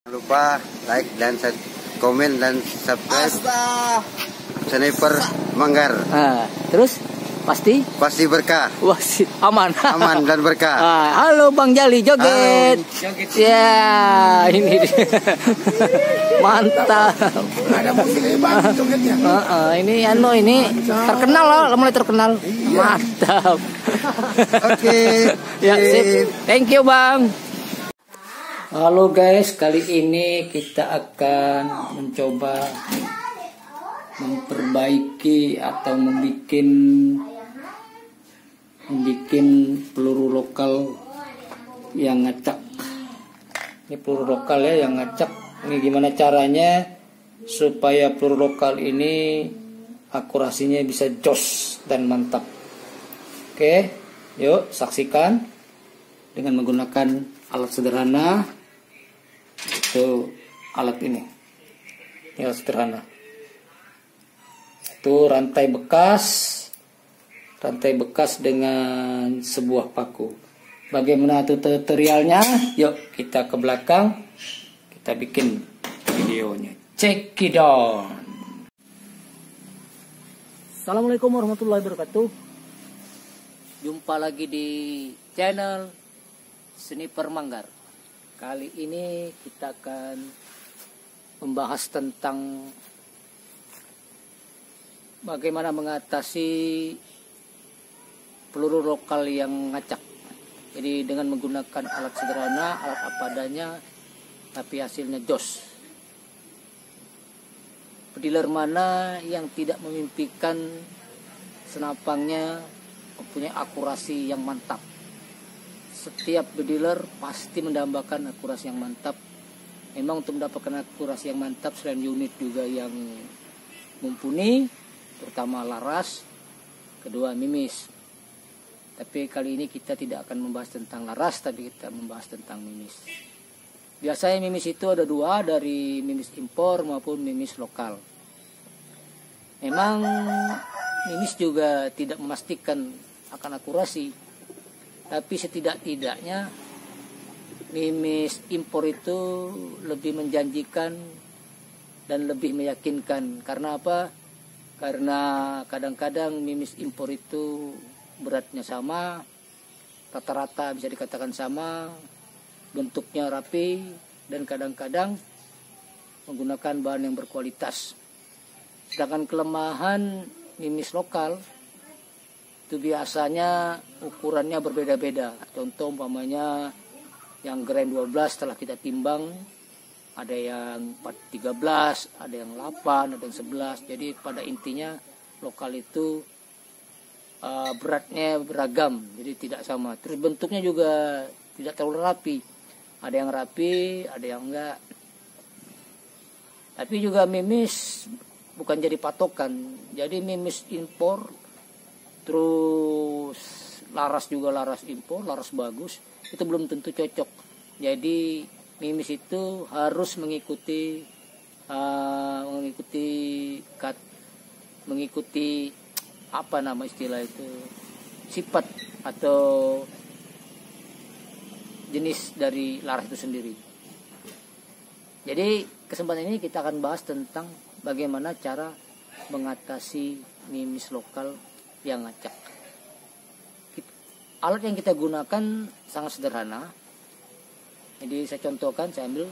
Jangan lupa like dan komen dan subscribe Sniper Manggar. Terus pasti berkah. Wah, aman. Aman dan berkah. Halo Bang Jali joget. Ya, ini dia. Mantap. Ada musiknya Bang jogetnya. Ini terkenal loh, mulai terkenal. Mantap. Oke. Ya, sip. Thank you Bang. Halo guys, kali ini kita akan mencoba memperbaiki atau membuat peluru lokal yang ngacak. Ini peluru lokal ya yang ngacak. Ini gimana caranya supaya peluru lokal ini akurasinya bisa jos dan mantap. Oke, yuk saksikan dengan menggunakan alat sederhana. Itu alat ini alat sederhana. Itu rantai bekas dengan sebuah paku. Bagaimana tutorialnya? Yuk kita ke belakang, kita bikin videonya. Check it out. Assalamualaikum warahmatullahi wabarakatuh. Jumpa lagi di channel Sniper Manggar. Kali ini kita akan membahas tentang bagaimana mengatasi peluru lokal yang ngacak. Jadi dengan menggunakan alat sederhana, alat apa adanya, tapi hasilnya jos. Pediler mana yang tidak memimpikan senapangnya mempunyai akurasi yang mantap? Setiap bediler pasti mendambakan akurasi yang mantap. Memang untuk mendapatkan akurasi yang mantap selain unit juga yang mumpuni, terutama laras, kedua mimis. Tapi kali ini kita tidak akan membahas tentang laras, tapi kita membahas tentang mimis. Biasanya mimis itu ada dua, dari mimis impor maupun mimis lokal. Memang mimis juga tidak memastikan akan akurasi, tapi setidak-tidaknya mimis impor itu lebih menjanjikan dan lebih meyakinkan. Karena apa? Karena kadang-kadang mimis impor itu beratnya sama, rata-rata bisa dikatakan sama, bentuknya rapi, dan kadang-kadang menggunakan bahan yang berkualitas. Sedangkan kelemahan mimis lokal itu biasanya ukurannya berbeda-beda. Contoh umpamanya yang Grand 12 setelah kita timbang ada yang 13, ada yang 8, ada yang 11. Jadi pada intinya lokal itu beratnya beragam, jadi tidak sama. Terus bentuknya juga tidak terlalu rapi. Ada yang rapi, ada yang enggak. Tapi juga mimis bukan jadi patokan. Jadi mimis impor, terus laras juga laras impor, laras bagus, itu belum tentu cocok. Jadi mimis itu harus mengikuti apa nama istilah itu, sifat atau jenis dari laras itu sendiri. Jadi kesempatan ini kita akan bahas tentang bagaimana cara mengatasi mimis lokal yang ngacak. Alat yang kita gunakan sangat sederhana. Jadi saya contohkan, saya ambil.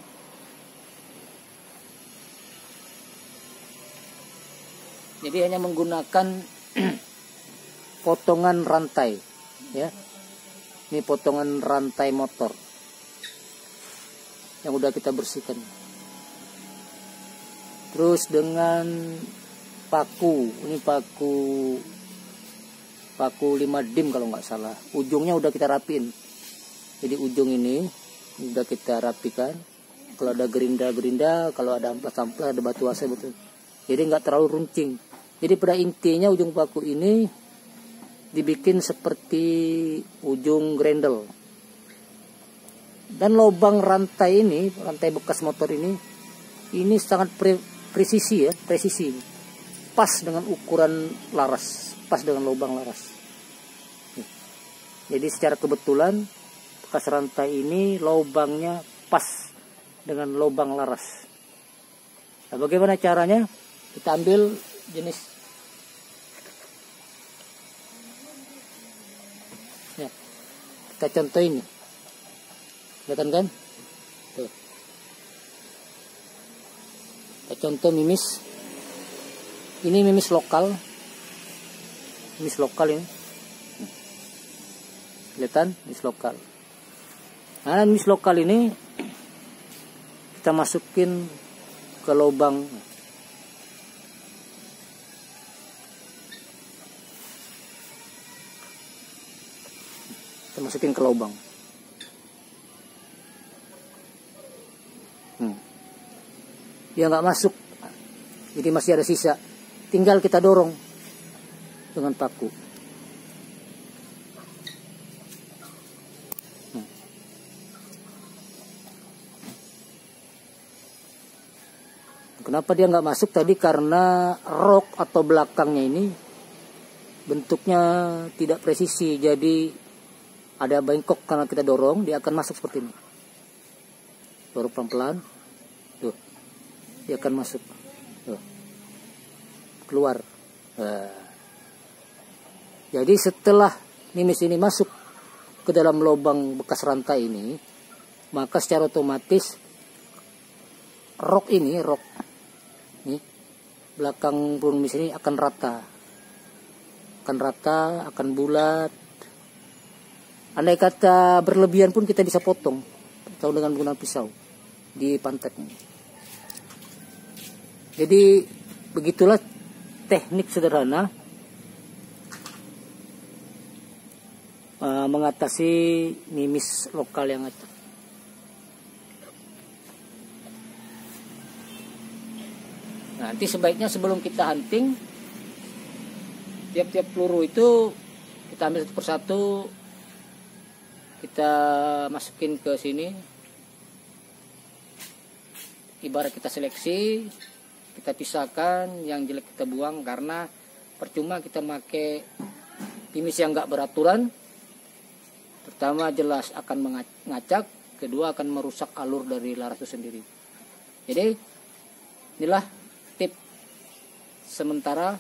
Jadi hanya menggunakan potongan rantai, ya. Ini potongan rantai motor yang udah kita bersihkan. Terus dengan paku, ini paku 5 dim kalau nggak salah. Ujungnya udah kita rapiin. Jadi ujung ini udah kita rapikan. Kalau ada gerinda, kalau ada amplas-amplas, ada batu ase betul. Jadi nggak terlalu runcing. Jadi pada intinya ujung paku ini dibikin seperti ujung grendel. Dan lubang rantai ini, rantai bekas motor ini sangat presisi ya, presisi. Pas dengan ukuran laras, pas dengan lubang laras. Jadi secara kebetulan bekas rantai ini lubangnya pas dengan lubang laras. Nah, bagaimana caranya? Kita ambil jenis ya, kita contoh ini, kelihatan kan? Tuh. Kita contoh mimis. Ini mimis lokal ini, kelihatan mimis lokal. Nah, mimis lokal ini kita masukin ke lubang. Kita masukin ke lubang. Dia nggak masuk, jadi masih ada sisa. Tinggal kita dorong dengan paku. Kenapa dia nggak masuk tadi? Karena rok atau belakangnya ini bentuknya tidak presisi, jadi ada bengkok. Karena kita dorong, dia akan masuk seperti ini. Dorong pelan-pelan, tuh, dia akan masuk, tuh, keluar. Jadi setelah mimis ini masuk ke dalam lubang bekas rantai ini, maka secara otomatis rok ini belakang peluru mimis ini akan rata, akan bulat. Andai kata berlebihan pun kita bisa potong atau dengan menggunakan pisau di pantatnya. Jadi begitulah teknik sederhana mengatasi mimis lokal yang acak. Nanti sebaiknya sebelum kita hunting, tiap-tiap peluru itu kita ambil satu persatu, kita masukin ke sini. Ibarat kita seleksi, kita pisahkan, yang jelek kita buang, karena percuma kita pakai mimis yang nggak beraturan. Pertama jelas akan mengacak, kedua akan merusak alur dari laras itu sendiri. Jadi inilah tip sementara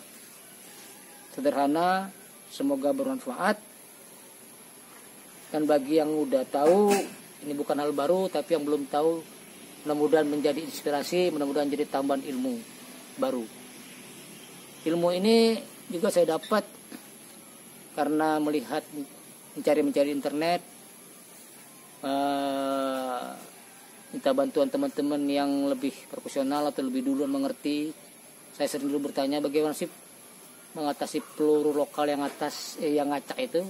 sederhana, semoga bermanfaat. Dan bagi yang udah tahu, ini bukan hal baru, tapi yang belum tahu, mudah-mudahan menjadi inspirasi, mudah-mudahan jadi tambahan ilmu baru. Ilmu ini juga saya dapat karena melihat, mencari internet, minta bantuan teman-teman yang lebih profesional atau lebih duluan mengerti. Saya sering dulu bertanya bagaimana sih mengatasi peluru lokal yang acak itu.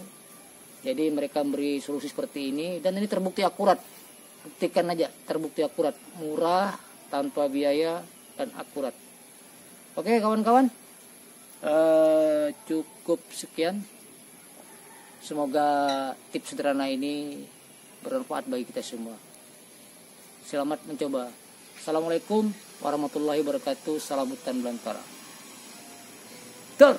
Jadi mereka memberi solusi seperti ini, dan ini terbukti akurat. Buktikan aja, terbukti akurat, murah, tanpa biaya, dan akurat. Oke kawan-kawan, cukup sekian. Semoga tips sederhana ini bermanfaat bagi kita semua. Selamat mencoba. Assalamualaikum warahmatullahi wabarakatuh. Salam hutan belantara. Tur.